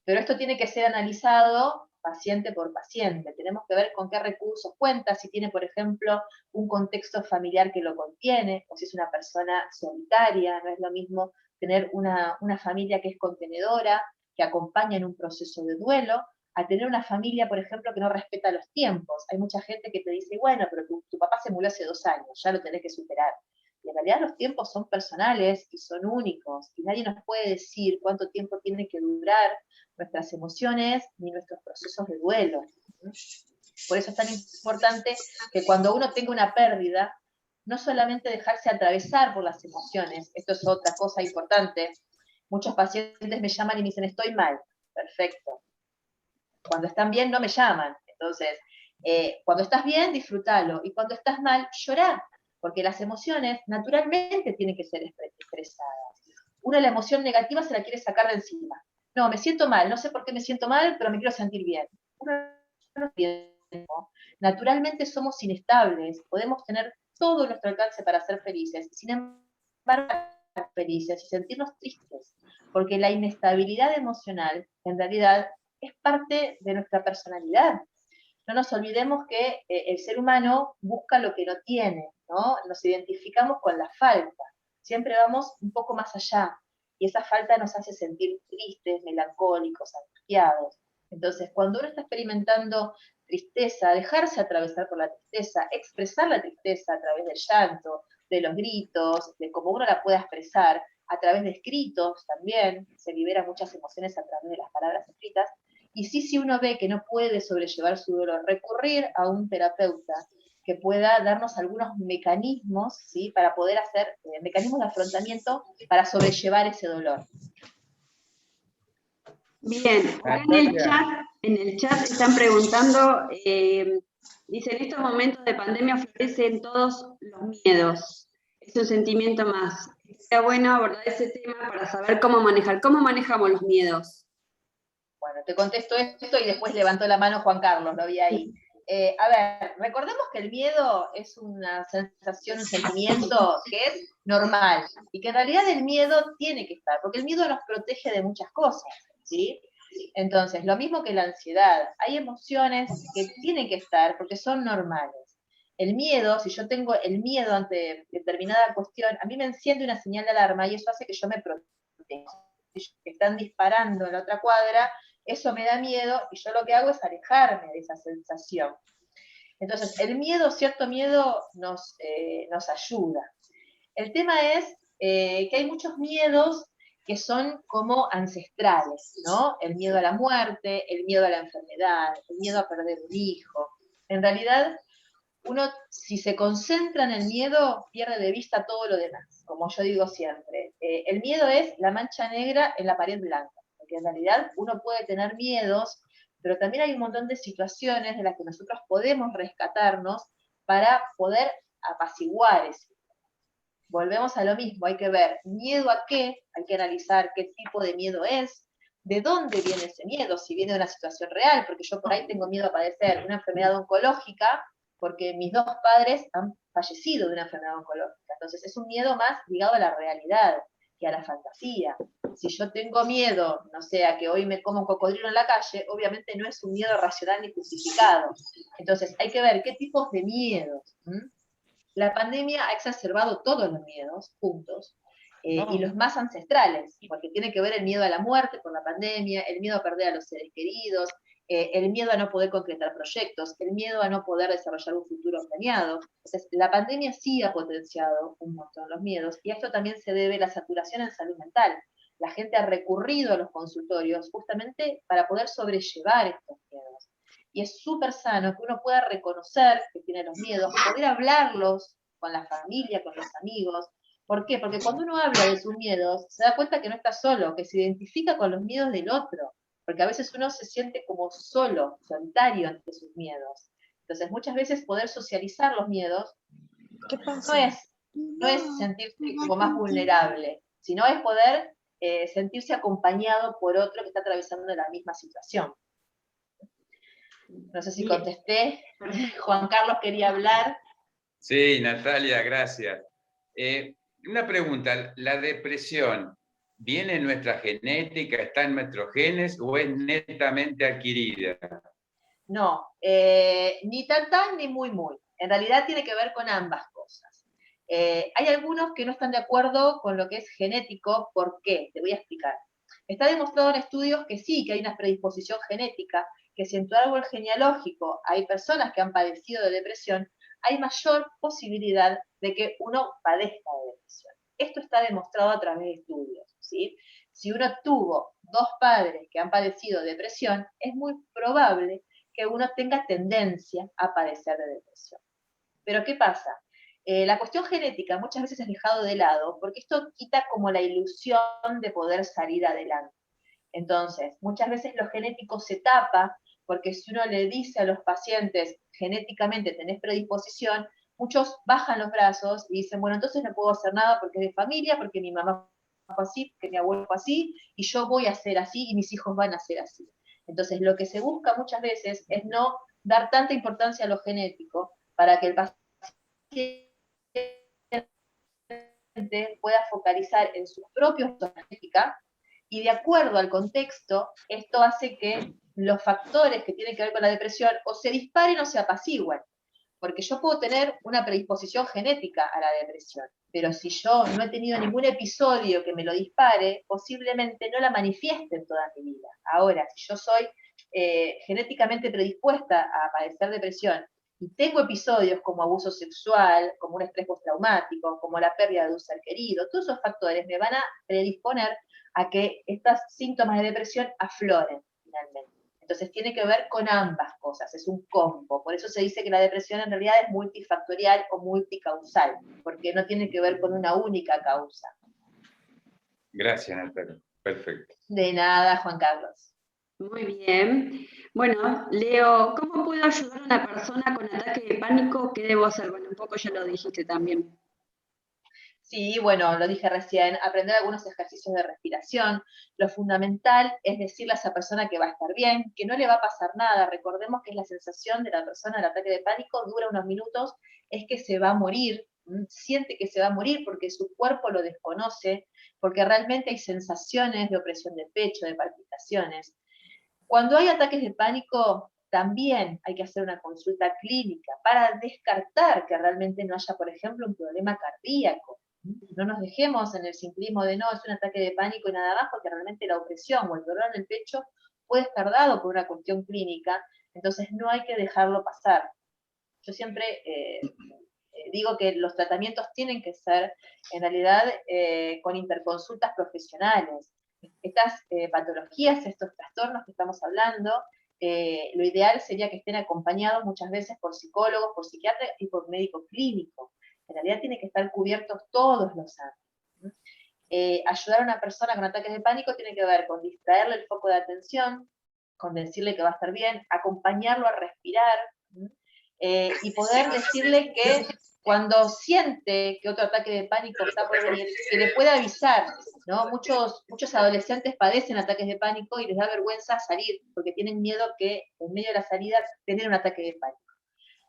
Pero esto tiene que ser analizado paciente por paciente. Tenemos que ver con qué recursos cuenta, si tiene, por ejemplo, un contexto familiar que lo contiene, o si es una persona solitaria. No es lo mismo tener una familia que es contenedora, que acompaña en un proceso de duelo, a tener una familia, por ejemplo, que no respeta los tiempos. Hay mucha gente que te dice, bueno, pero tu papá se murió hace 2 años, ya lo tenés que superar. Y en realidad los tiempos son personales y son únicos, y nadie nos puede decir cuánto tiempo tiene que durar nuestras emociones ni nuestros procesos de duelo. Por eso es tan importante que cuando uno tenga una pérdida, no solamente dejarse atravesar por las emociones, esto es otra cosa importante. Muchos pacientes me llaman y me dicen, estoy mal. Perfecto. Cuando están bien no me llaman. Entonces, cuando estás bien, disfrútalo. Y cuando estás mal, llorá. Porque las emociones naturalmente tienen que ser expresadas. Uno la emoción negativa se la quiere sacar de encima. No, me siento mal, no sé por qué me siento mal, pero me quiero sentir bien. Naturalmente somos inestables, podemos tener todo nuestro alcance para ser felices, sin embargo, felices y sentirnos tristes, porque la inestabilidad emocional, en realidad, es parte de nuestra personalidad. No nos olvidemos que el ser humano busca lo que no tiene, ¿no? Nos identificamos con la falta, siempre vamos un poco más allá, y esa falta nos hace sentir tristes, melancólicos, angustiados. Entonces, cuando uno está experimentando tristeza, dejarse atravesar por la tristeza, expresar la tristeza a través del llanto, de los gritos, de cómo uno la pueda expresar, a través de escritos también, se liberan muchas emociones a través de las palabras escritas, y sí, si uno ve que no puede sobrellevar su dolor, recurrir a un terapeuta que pueda darnos algunos mecanismos, ¿sí? Para poder hacer mecanismos de afrontamiento para sobrellevar ese dolor. Bien, acá en el chat están preguntando, dice, en estos momentos de pandemia florecen todos los miedos, es un sentimiento más. Sería bueno abordar ese tema para saber cómo manejamos los miedos. Bueno, te contesto esto y después levantó la mano Juan Carlos, lo vi ahí. A ver, recordemos que el miedo es una sensación, un sentimiento que es normal y que en realidad el miedo tiene que estar, porque el miedo nos protege de muchas cosas, ¿sí? Entonces, lo mismo que la ansiedad, hay emociones que tienen que estar porque son normales. El miedo, si yo tengo el miedo ante determinada cuestión, a mí me enciende una señal de alarma y eso hace que yo me proteja. Si están disparando en la otra cuadra, eso me da miedo y yo lo que hago es alejarme de esa sensación. Entonces, el miedo, cierto miedo, nos ayuda. El tema es que hay muchos miedos que son como ancestrales, ¿no? El miedo a la muerte, el miedo a la enfermedad, el miedo a perder un hijo. En realidad, uno, si se concentra en el miedo, pierde de vista todo lo demás, como yo digo siempre. El miedo es la mancha negra en la pared blanca, porque en realidad uno puede tener miedos, pero también hay un montón de situaciones de las que nosotros podemos rescatarnos para poder apaciguar ese. Volvemos a lo mismo, hay que ver miedo a qué, hay que analizar qué tipo de miedo es, de dónde viene ese miedo, si viene de una situación real, porque yo por ahí tengo miedo a padecer una enfermedad oncológica, porque mis dos padres han fallecido de una enfermedad oncológica. Entonces es un miedo más ligado a la realidad que a la fantasía. Si yo tengo miedo, no sé, a que hoy me como un cocodrilo en la calle, obviamente no es un miedo racional ni justificado. Entonces hay que ver qué tipos de miedos. La pandemia ha exacerbado todos los miedos juntos, y los más ancestrales, porque tiene que ver el miedo a la muerte por la pandemia, el miedo a perder a los seres queridos, el miedo a no poder concretar proyectos, el miedo a no poder desarrollar un futuro planeado. Entonces, la pandemia sí ha potenciado un montón los miedos, y a esto también se debe la saturación en salud mental. La gente ha recurrido a los consultorios justamente para poder sobrellevar estos miedos. Y es súper sano que uno pueda reconocer que tiene los miedos, poder hablarlos con la familia, con los amigos. ¿Por qué? Porque cuando uno habla de sus miedos, se da cuenta que no está solo, que se identifica con los miedos del otro. Porque a veces uno se siente como solo, solitario ante sus miedos. Entonces, muchas veces poder socializar los miedos ¿Qué no pasa? es, no es sentirse como más vulnerable, sino es poder sentirse acompañado por otro que está atravesando la misma situación. No sé si Bien, contesté. Juan Carlos quería hablar. Sí, Natalia, gracias. Una pregunta, ¿la depresión viene en nuestra genética, está en nuestros genes o es netamente adquirida? No, ni tan ni muy. En realidad tiene que ver con ambas cosas. Hay algunos que no están de acuerdo con lo que es genético. ¿Por qué? Te voy a explicar. Está demostrado en estudios que sí, que hay una predisposición genética, que si en tu árbol genealógico hay personas que han padecido de depresión, hay mayor posibilidad de que uno padezca de depresión. Esto está demostrado a través de estudios, ¿sí? Si uno tuvo dos padres que han padecido de depresión, es muy probable que uno tenga tendencia a padecer de depresión. Pero ¿qué pasa? La cuestión genética muchas veces es dejado de lado porque esto quita como la ilusión de poder salir adelante. Entonces, muchas veces lo genético se tapa porque si uno le dice a los pacientes genéticamente tenés predisposición, muchos bajan los brazos y dicen, bueno, entonces no puedo hacer nada porque es de familia, porque mi mamá fue así, porque mi abuelo fue así, y yo voy a ser así y mis hijos van a ser así. Entonces, lo que se busca muchas veces es no dar tanta importancia a lo genético para que el paciente pueda focalizar en sus propios genética, y de acuerdo al contexto, esto hace que los factores que tienen que ver con la depresión o se disparen o se apacigüen. Porque yo puedo tener una predisposición genética a la depresión, pero si yo no he tenido ningún episodio que me lo dispare, posiblemente no la manifieste en toda mi vida. Ahora, si yo soy genéticamente predispuesta a padecer depresión y tengo episodios como abuso sexual, como un estrés postraumático, como la pérdida de un ser querido, todos esos factores me van a predisponer a que estos síntomas de depresión afloren finalmente. Entonces tiene que ver con ambas cosas, es un combo. Por eso se dice que la depresión en realidad es multifactorial o multicausal, porque no tiene que ver con una única causa. Gracias, Natalia. Perfecto. De nada, Juan Carlos. muy bien. Bueno, Leo, ¿cómo puedo ayudar a una persona con ataque de pánico? ¿Qué debo hacer? Bueno, un poco ya lo dijiste también. Sí, bueno, lo dije recién, aprender algunos ejercicios de respiración. Lo fundamental es decirle a esa persona que va a estar bien, que no le va a pasar nada. Recordemos que es la sensación de la persona del ataque de pánico, dura unos minutos, es que se va a morir, siente que se va a morir porque su cuerpo lo desconoce, porque realmente hay sensaciones de opresión de pecho, de palpitaciones. Cuando hay ataques de pánico, también hay que hacer una consulta clínica para descartar que realmente no haya, por ejemplo, un problema cardíaco. No nos dejemos en el simplismo de no, es un ataque de pánico y nada más, porque realmente la opresión o el dolor en el pecho puede estar dado por una cuestión clínica, entonces no hay que dejarlo pasar. Yo siempre digo que los tratamientos tienen que ser, en realidad, con interconsultas profesionales. Estas patologías, estos trastornos que estamos hablando, lo ideal sería que estén acompañados muchas veces por psicólogos, por psiquiatras y por médico clínico. En realidad tienen que estar cubiertos todos los ámbitos. Ayudar a una persona con ataques de pánico tiene que ver con distraerle el foco de atención, con decirle que va a estar bien, acompañarlo a respirar, y poder decirle que cuando siente que otro ataque de pánico está por venir, que le pueda avisar, ¿no? Muchos adolescentes padecen ataques de pánico y les da vergüenza salir, porque tienen miedo que en medio de la salida tener un ataque de pánico.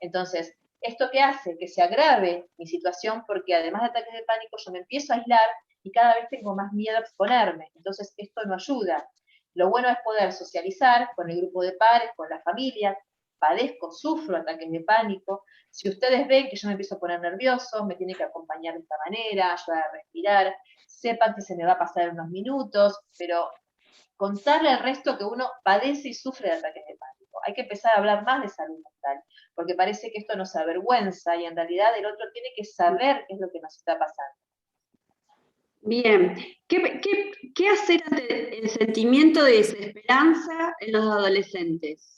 Entonces, ¿esto qué hace? Que se agrave mi situación, porque además de ataques de pánico yo me empiezo a aislar y cada vez tengo más miedo a exponerme. Entonces, esto no ayuda. Lo bueno es poder socializar con el grupo de pares, con la familia. Padezco, sufro ataques de pánico. Si ustedes ven que yo me empiezo a poner nervioso, me tienen que acompañar de esta manera, ayudar a respirar, sepan que se me va a pasar en unos minutos, pero contarle al resto que uno padece y sufre de ataques de pánico. Hay que empezar a hablar más de salud mental, porque parece que esto nos avergüenza y en realidad el otro tiene que saber qué es lo que nos está pasando. Bien, ¿qué hacer ante el sentimiento de desesperanza en los adolescentes?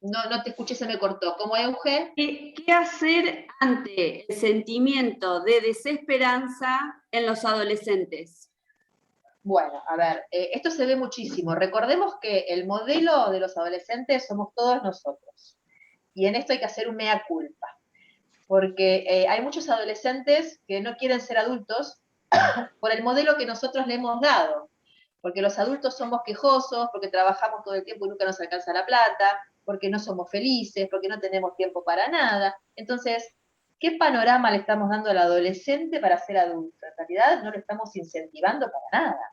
No te escuché, se me cortó. ¿Cómo, Euge? ¿Qué hacer ante el sentimiento de desesperanza en los adolescentes? Bueno, a ver, esto se ve muchísimo. Recordemos que el modelo de los adolescentes somos todos nosotros. Y en esto hay que hacer un mea culpa. Porque hay muchos adolescentes que no quieren ser adultos por el modelo que nosotros le hemos dado. Porque los adultos somos quejosos, porque trabajamos todo el tiempo y nunca nos alcanza la plata, porque no somos felices, porque no tenemos tiempo para nada. Entonces, ¿qué panorama le estamos dando al adolescente para ser adulto? En realidad no lo estamos incentivando para nada.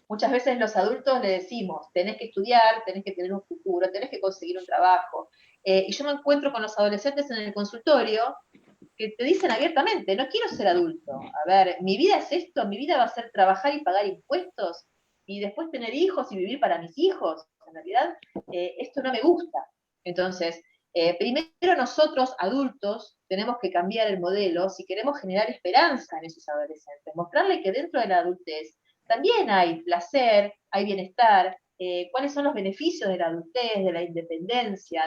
Muchas veces los adultos le decimos, tenés que estudiar, tenés que tener un futuro, tenés que conseguir un trabajo. Y yo me encuentro con los adolescentes en el consultorio que te dicen abiertamente, no quiero ser adulto. A ver, mi vida es esto, mi vida va a ser trabajar y pagar impuestos y después tener hijos y vivir para mis hijos. En realidad, esto no me gusta. Entonces, primero nosotros, adultos, tenemos que cambiar el modelo si queremos generar esperanza en esos adolescentes, mostrarle que dentro de la adultez también hay placer, hay bienestar, cuáles son los beneficios de la adultez, de la independencia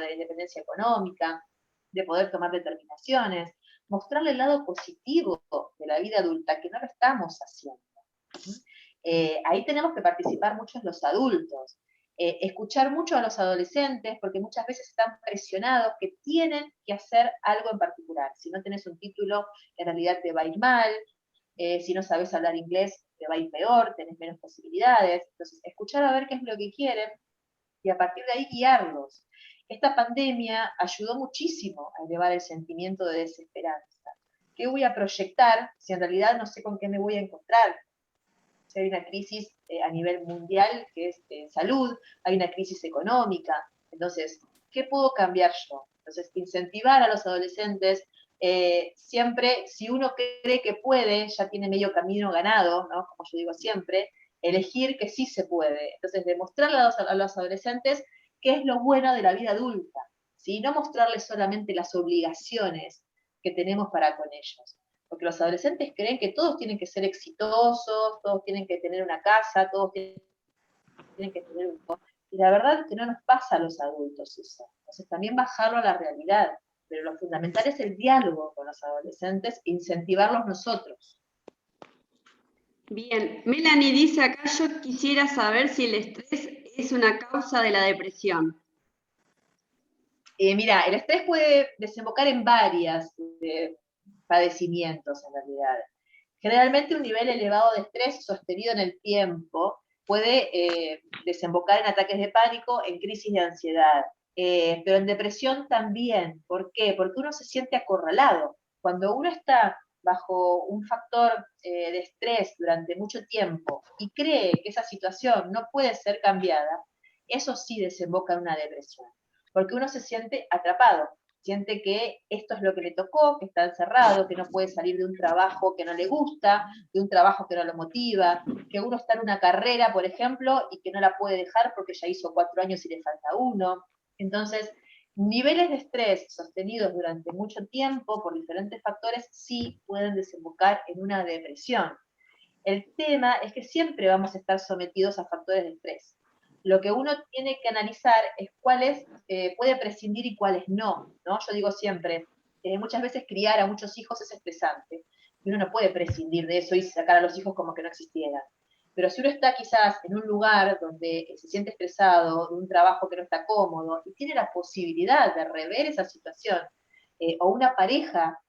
económica, de poder tomar determinaciones, mostrarle el lado positivo de la vida adulta, que no lo estamos haciendo. Ahí tenemos que participar muchos los adultos, escuchar mucho a los adolescentes, porque muchas veces están presionados que tienen que hacer algo en particular. Si no tenés un título, en realidad te va a ir mal, si no sabes hablar inglés, te va a ir peor, tenés menos posibilidades. Entonces, escuchar a ver qué es lo que quieren y a partir de ahí guiarlos. Esta pandemia ayudó muchísimo a elevar el sentimiento de desesperanza. ¿Qué voy a proyectar si en realidad no sé con qué me voy a encontrar? Si hay una crisis a nivel mundial que es salud, hay una crisis económica. Entonces, ¿qué puedo cambiar yo? Entonces, incentivar a los adolescentes, siempre, si uno cree que puede, ya tiene medio camino ganado, ¿no? Como yo digo siempre, elegir que sí se puede. Entonces, demostrarle a los adolescentes qué es lo bueno de la vida adulta, ¿sí? No mostrarles solamente las obligaciones que tenemos para con ellos. Porque los adolescentes creen que todos tienen que ser exitosos, todos tienen que tener una casa, todos tienen que tener un... Y la verdad es que no nos pasa a los adultos eso. Entonces también bajarlo a la realidad. Pero lo fundamental es el diálogo con los adolescentes e incentivarlos nosotros. Bien, Melanie dice acá, yo quisiera saber si el estrés es una causa de la depresión. Mira, el estrés puede desembocar en varias padecimientos en realidad. Generalmente un nivel elevado de estrés sostenido en el tiempo puede desembocar en ataques de pánico, en crisis de ansiedad, pero en depresión también. ¿Por qué? Porque uno se siente acorralado. Cuando uno está bajo un factor de estrés durante mucho tiempo y cree que esa situación no puede ser cambiada, eso sí desemboca en una depresión, porque uno se siente atrapado, siente que esto es lo que le tocó, que está encerrado, que no puede salir de un trabajo que no le gusta, de un trabajo que no lo motiva, que uno está en una carrera, por ejemplo, y que no la puede dejar porque ya hizo 4 años y le falta 1. Entonces, niveles de estrés sostenidos durante mucho tiempo por diferentes factores sí pueden desembocar en una depresión. El tema es que siempre vamos a estar sometidos a factores de estrés. Lo que uno tiene que analizar es cuáles puede prescindir y cuáles no, ¿no? Yo digo siempre, muchas veces criar a muchos hijos es estresante, y uno no puede prescindir de eso y sacar a los hijos como que no existieran. Pero si uno está quizás en un lugar donde se siente estresado, de un trabajo que no está cómodo, y tiene la posibilidad de rever esa situación, o una pareja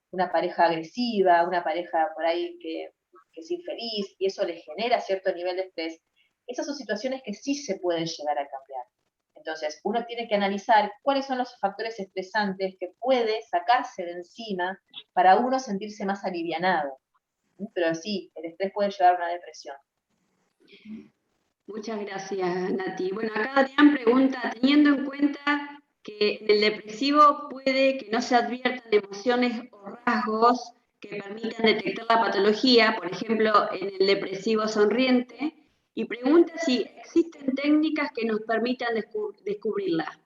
agresiva, una pareja por ahí que es infeliz, y eso le genera cierto nivel de estrés, esas son situaciones que sí se pueden llegar a cambiar. Entonces, uno tiene que analizar cuáles son los factores estresantes que puede sacarse de encima para uno sentirse más alivianado. Pero sí, el estrés puede llevar a una depresión. Muchas gracias, Nati. Bueno, acá Adrián pregunta, teniendo en cuenta que en el depresivo puede que no se adviertan emociones o rasgos que permitan detectar la patología, por ejemplo, en el depresivo sonriente, y pregunta si existen técnicas que nos permitan descubrirla.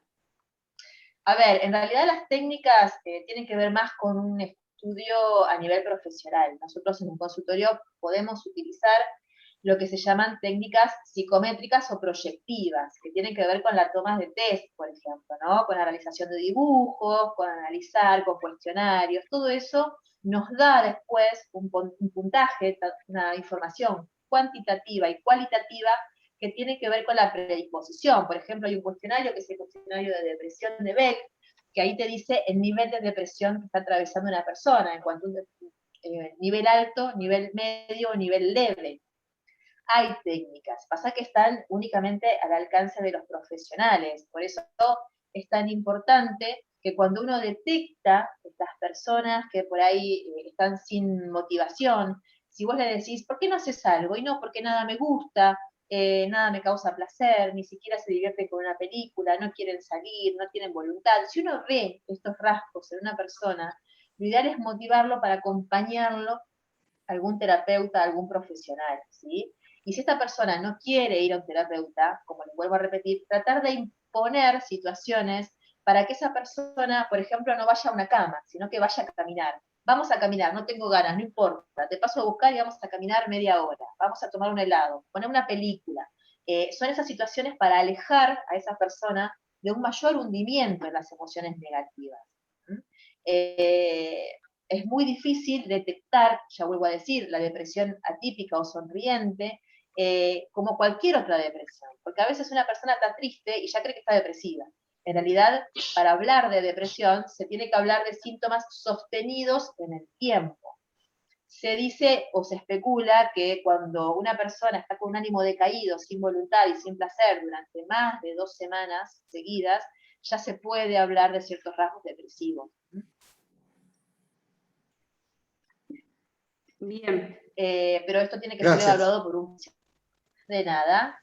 A ver, en realidad las técnicas tienen que ver más con un estudio a nivel profesional. Nosotros en un consultorio podemos utilizar lo que se llaman técnicas psicométricas o proyectivas, que tienen que ver con la toma de test, por ejemplo, ¿no? Con la realización de dibujos, con analizar, con cuestionarios, todo eso nos da después un puntaje, una información cuantitativa y cualitativa que tiene que ver con la predisposición. Por ejemplo, hay un cuestionario que es el cuestionario de depresión de Beck, que ahí te dice el nivel de depresión que está atravesando una persona, en cuanto a nivel alto, nivel medio o nivel leve. Hay técnicas, pasa que están únicamente al alcance de los profesionales, por eso es tan importante que cuando uno detecta estas personas que por ahí están sin motivación, si vos le decís, ¿por qué no haces algo? Y no, porque nada me gusta, nada me causa placer, ni siquiera se divierten con una película, no quieren salir, no tienen voluntad. Si uno ve estos rasgos en una persona, lo ideal es motivarlo para acompañarlo a algún terapeuta, a algún profesional, ¿sí? Y si esta persona no quiere ir a un terapeuta, como les vuelvo a repetir, tratar de imponer situaciones para que esa persona, por ejemplo, no vaya a una cama, sino que vaya a caminar. Vamos a caminar, no tengo ganas, no importa, te paso a buscar y vamos a caminar media hora, vamos a tomar un helado, poner una película. Son esas situaciones para alejar a esa persona de un mayor hundimiento en las emociones negativas. Es muy difícil detectar, ya vuelvo a decir, la depresión atípica o sonriente, como cualquier otra depresión, porque a veces una persona está triste y ya cree que está depresiva. En realidad, para hablar de depresión, se tiene que hablar de síntomas sostenidos en el tiempo. Se dice o se especula que cuando una persona está con un ánimo decaído, sin voluntad y sin placer durante más de 2 semanas seguidas, ya se puede hablar de ciertos rasgos depresivos. Bien. Pero esto tiene que ser evaluado por un... De nada.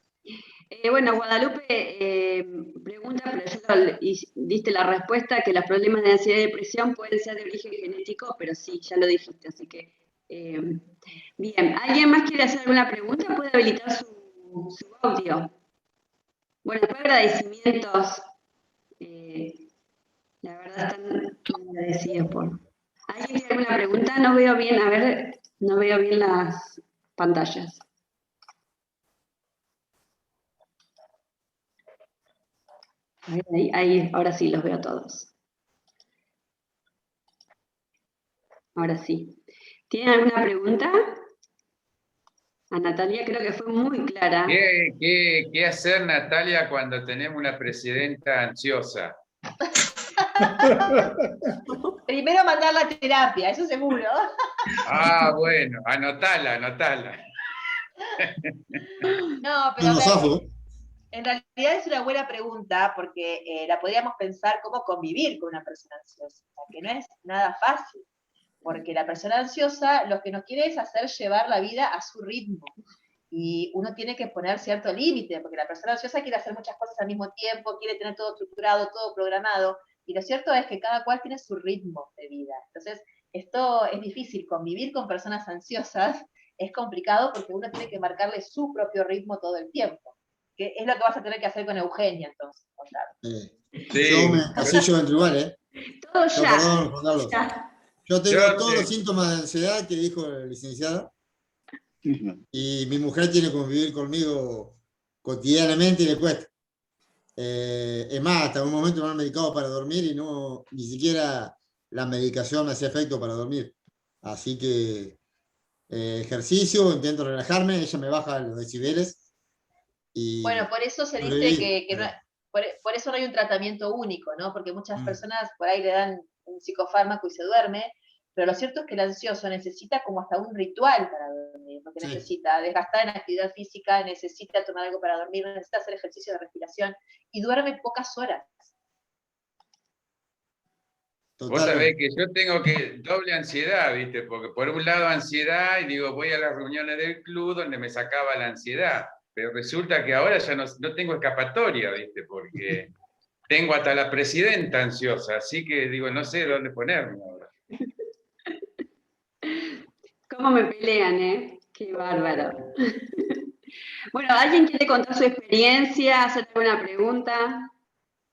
Bueno, Guadalupe pregunta, pero ya diste la respuesta, que los problemas de ansiedad y depresión pueden ser de origen genético, pero sí, ya lo dijiste, así que... bien, ¿alguien más quiere hacer alguna pregunta? Puede habilitar su audio. Bueno, después agradecimientos. La verdad están agradecidos por... ¿Alguien tiene alguna pregunta? No veo bien, a ver, no veo bien las pantallas. Ahí, ahora sí los veo todos. Ahora sí. ¿Tienen alguna pregunta? A Natalia creo que fue muy clara. ¿Qué hacer, Natalia, cuando tenemos una presidenta ansiosa? Primero mandar la terapia, eso seguro. Ah, bueno, anotala. No, pero a ver, en realidad es una buena pregunta porque la podríamos pensar cómo convivir con una persona ansiosa, que no es nada fácil, porque la persona ansiosa lo que nos quiere es hacer llevar la vida a su ritmo. Y uno tiene que poner cierto límite, porque la persona ansiosa quiere hacer muchas cosas al mismo tiempo, quiere tener todo estructurado, todo programado, y lo cierto es que cada cual tiene su ritmo de vida. Entonces, esto es difícil, convivir con personas ansiosas es complicado porque uno tiene que marcarle su propio ritmo todo el tiempo, que es lo que vas a tener que hacer con Eugenia, entonces. Sí. Así yo entro igual, ¿eh? Todo no, ya. perdón, Juan Carlos. Yo tengo todos los síntomas de ansiedad que dijo la licenciada. Y mi mujer tiene que convivir conmigo cotidianamente y le cuesta. Es más, hasta un momento me han medicado para dormir y no, ni siquiera la medicación me hacía efecto para dormir. Así que ejercicio, intento relajarme, ella me baja los decibeles. Y bueno, por eso se dice que no, por eso no hay un tratamiento único, ¿no? Porque muchas personas por ahí le dan un psicofármaco y se duerme, pero lo cierto es que el ansioso necesita como hasta un ritual para dormir, porque necesita desgastar en actividad física, necesita tomar algo para dormir, necesita hacer ejercicio de respiración, y duerme pocas horas. Vos sabés que yo tengo doble ansiedad, ¿viste? Porque por un lado ansiedad, y digo, voy a las reuniones del club donde me sacaba la ansiedad, pero resulta que ahora ya no tengo escapatoria, ¿viste? Porque tengo hasta la presidenta ansiosa, así que digo, no sé dónde ponerme ahora. ¿Cómo me pelean, eh? Qué bárbaro. Bueno, ¿alguien quiere contar su experiencia, hacer alguna pregunta?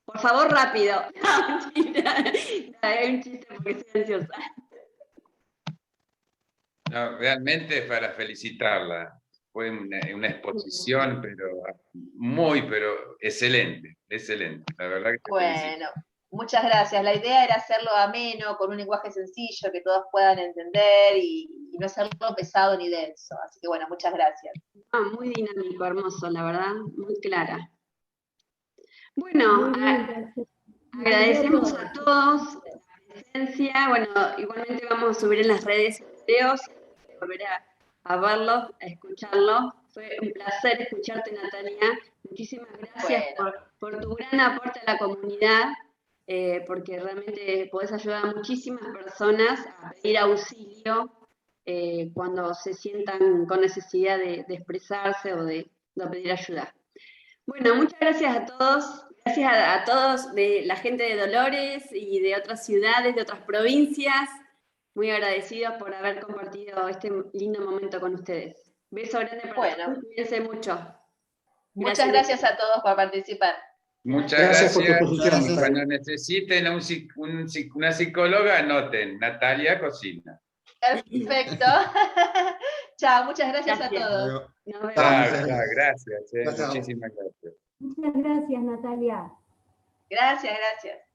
Por favor, rápido. No, mentira. No, es un chiste porque estoy ansiosa. No, realmente para felicitarla. Fue una exposición, pero excelente, excelente. La verdad que te felicito. Bueno, muchas gracias. La idea era hacerlo ameno, con un lenguaje sencillo, que todos puedan entender y no hacerlo pesado ni denso. Así que bueno, muchas gracias. Muy dinámico, hermoso, la verdad, muy clara. Bueno, agradecemos a todos la presencia. Bueno, igualmente vamos a subir en las redes videos, volver a verlos, a escucharlos. Fue un placer escucharte, Natalia. Muchísimas gracias por tu gran aporte a la comunidad, porque realmente podés ayudar a muchísimas personas a pedir auxilio cuando se sientan con necesidad de expresarse o de pedir ayuda. Bueno, muchas gracias a todos. Gracias a todos de la gente de Dolores y de otras ciudades, de otras provincias. Muy agradecidos por haber compartido este lindo momento con ustedes. Beso grande para todos. Cuídense mucho. Muchas gracias a todos por participar. Muchas gracias. Por tu exposición. Cuando necesiten una psicóloga, anoten, Natalia Cocina. Perfecto. Chao, muchas gracias a todos. Gracias. Muchísimas gracias. Muchas gracias, Natalia. Gracias.